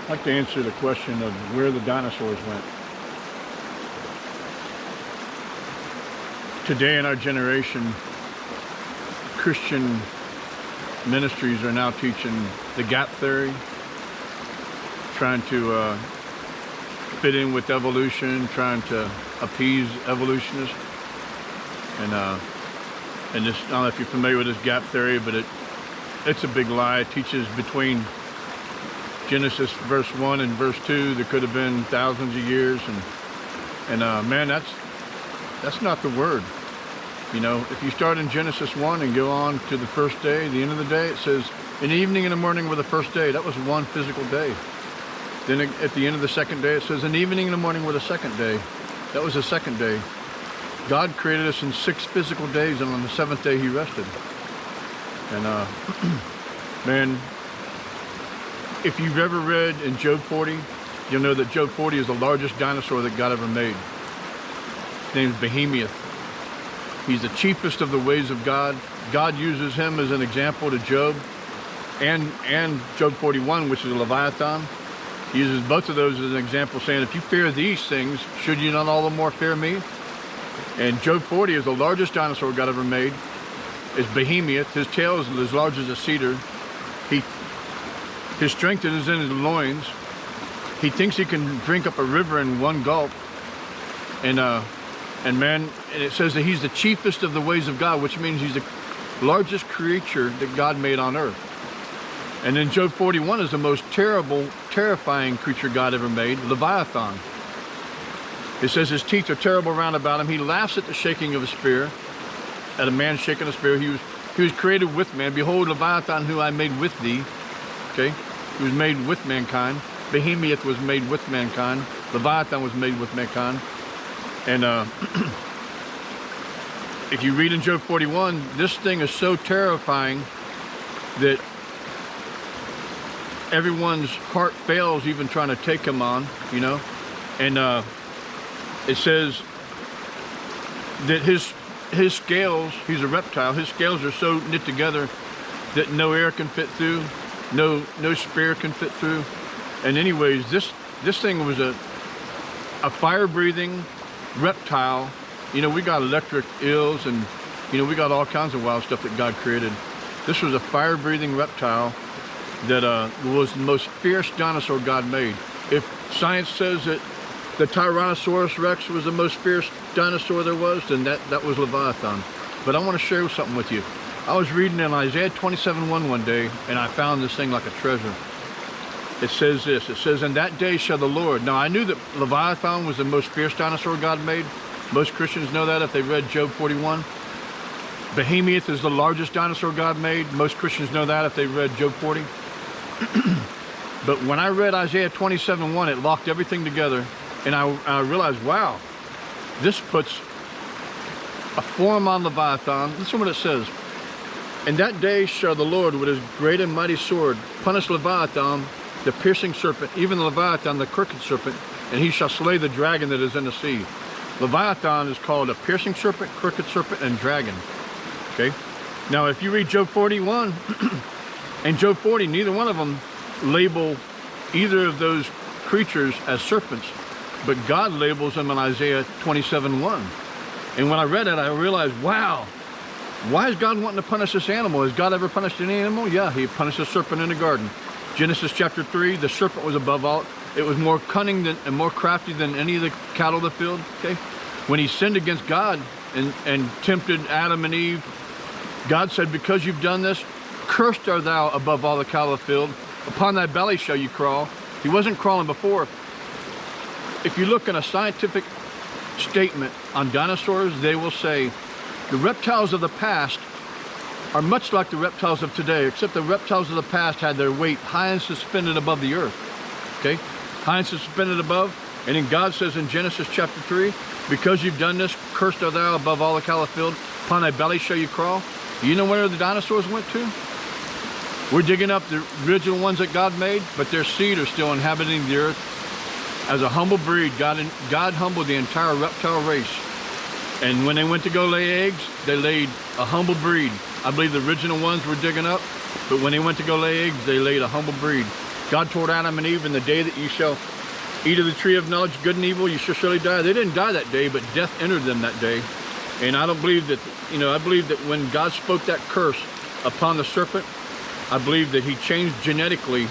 I'd like to answer the question of where the dinosaurs went. Today in our generation, Christian ministries are now teaching the gap theory, trying to fit in with evolution, trying to appease evolutionists. And this, I don't know if you're familiar with this gap theory, but it's a big lie. It teaches between Genesis verse 1 and verse 2 there could have been thousands of years, and man, that's not the word. You know, if you start in Genesis 1 and go on to the first day, the end of the day, it says in the evening and the morning were the first day. That was one physical day. Then at the end of the second day, it says in the evening and the morning were the second day. That was the second day. God created us in 6 physical days, and on the 7th day he rested. And man, if you've ever read in Job 40, you'll know that Job 40 is the largest dinosaur that God ever made. His name is Behemoth. He's the chiefest of the ways of God. God uses him as an example to Job and Job 41, which is a Leviathan. He uses both of those as an example, saying, if you fear these things, should you not all the more fear me? And Job 40 is the largest dinosaur God ever made. It's Behemoth. His tail is as large as a cedar. His strength is in his loins. He thinks he can drink up a river in one gulp. And man, and it says that he's the chiefest of the ways of God, which means he's the largest creature that God made on earth. And then Job 41 is the most terrifying creature God ever made, Leviathan. It says his teeth are terrible round about him. He laughs at the shaking of a spear, at a man shaking a spear. He was created with man. Behold, Leviathan, who I made with thee. Okay, he was made with mankind. Behemoth was made with mankind. Leviathan was made with mankind. And if you read in Job 41, this thing is so terrifying that everyone's heart fails even trying to take him on, you know. And it says that his scales, he's a reptile, his scales are so knit together that no air can fit through, no spear can fit through. And anyways, this thing was a fire-breathing reptile. You know, we got electric eels, and you know, we got all kinds of wild stuff that God created. This was a fire-breathing reptile that was the most fierce dinosaur God made. If science says that the Tyrannosaurus Rex was the most fierce dinosaur there was, then that was Leviathan. But I want to share something with you. I was reading in Isaiah 27:1 one day, and I found this thing like a treasure. It says this, it says, in that day shall the Lord. Now I knew that Leviathan was the most fierce dinosaur God made. Most Christians know that if they read Job 41. Behemoth is the largest dinosaur God made. Most Christians know that if they read Job 40. But when I read Isaiah 27:1, it locked everything together. And I realized, wow, this puts a form on Leviathan. Listen to what it says. In that day shall the Lord with his great and mighty sword punish Leviathan, the piercing serpent, even the Leviathan, the crooked serpent, and he shall slay the dragon that is in the sea. Leviathan is called a piercing serpent, crooked serpent, and dragon. Okay? Now, if you read Job 41 and Job 40, neither one of them label either of those creatures as serpents, but God labels them in Isaiah 27:1. And when I read it, I realized, wow, why is God wanting to punish this animal? Has God ever punished any animal? Yeah, he punished the serpent in the garden. Genesis chapter 3, the serpent was above all. It was more cunning and more crafty than any of the cattle of the field. Okay, when he sinned against God and tempted Adam and Eve, God said, because you've done this, cursed art thou above all the cattle of the field. Upon thy belly shall you crawl. He wasn't crawling before. If you look in a scientific statement on dinosaurs, they will say the reptiles of the past are much like the reptiles of today, except the reptiles of the past had their weight high and suspended above the earth. Okay, high and suspended above. And then God says in Genesis chapter 3, because you've done this, cursed art thou above all the cattle of the field, upon thy belly shall you crawl. You know where the dinosaurs went to? We're digging up the original ones that God made, but their seed are still inhabiting the earth. As a humble breed, God humbled the entire reptile race. And when they went to go lay eggs, they laid a humble breed. I believe the original ones were digging up, but when they went to go lay eggs, they laid a humble breed. God told Adam and Eve, in the day that you shall eat of the tree of knowledge, good and evil, you shall surely die. They didn't die that day, but death entered them that day. And I don't believe that, I believe that when God spoke that curse upon the serpent, I believe that he changed genetically.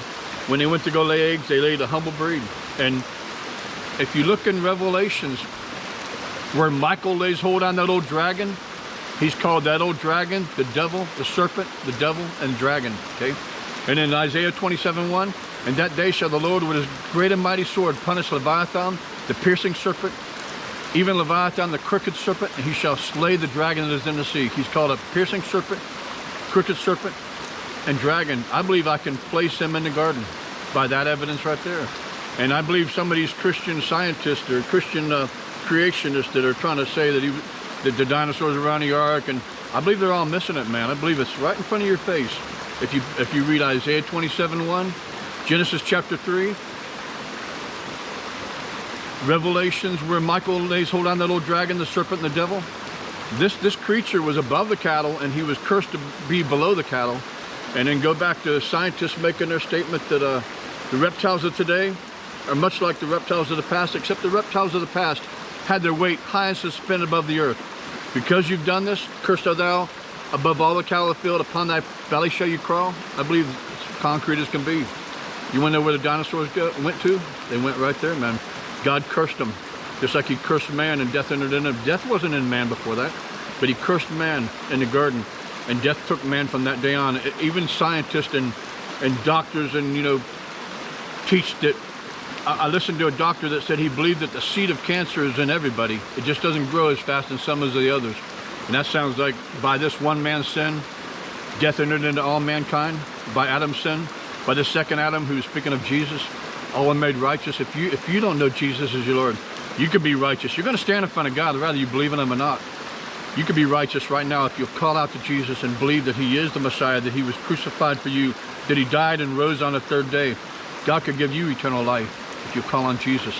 When they went to go lay eggs, they laid a humble breed. And if you look in Revelations, where Michael lays hold on that old dragon, he's called that old dragon, the devil, the serpent, the devil, and dragon, okay? And in Isaiah 27:1, in that day shall the Lord with his great and mighty sword punish Leviathan, the piercing serpent, even Leviathan, the crooked serpent, and he shall slay the dragon that is in the sea. He's called a piercing serpent, crooked serpent, and dragon. I believe I can place him in the garden by that evidence right there. And I believe some of these Christian scientists or Christian creationists that are trying to say that the dinosaurs were around the ark, and I believe they're all missing it, man. I believe it's right in front of your face. If you read Isaiah 27:1, Genesis chapter 3, Revelations where Michael lays hold on that old dragon, the serpent, and the devil. This creature was above the cattle, and he was cursed to be below the cattle. And then go back to scientists making their statement that the reptiles of today are much like the reptiles of the past, except the reptiles of the past had their weight high and suspended above the earth. Because you've done this, cursed art thou above all the cattle of the field, upon thy belly shall you crawl. I believe it's concrete as can be. You want to know where the dinosaurs went to? They went right there, man. God cursed them, just like he cursed man, and death entered in him. Death wasn't in man before that, but he cursed man in the garden, and death took man from that day on. Even scientists and doctors and teach that. I listened to a doctor that said he believed that the seed of cancer is in everybody. It just doesn't grow as fast in some as the others. And that sounds like by this one man's sin, death entered into all mankind. By Adam's sin, by the second Adam, who's speaking of Jesus, all are made righteous. If you don't know Jesus as your Lord, you could be righteous. You're going to stand in front of God, whether you believe in him or not. You could be righteous right now if you'll call out to Jesus and believe that he is the Messiah, that he was crucified for you, that he died and rose on the third day. God could give you eternal life if you call on Jesus.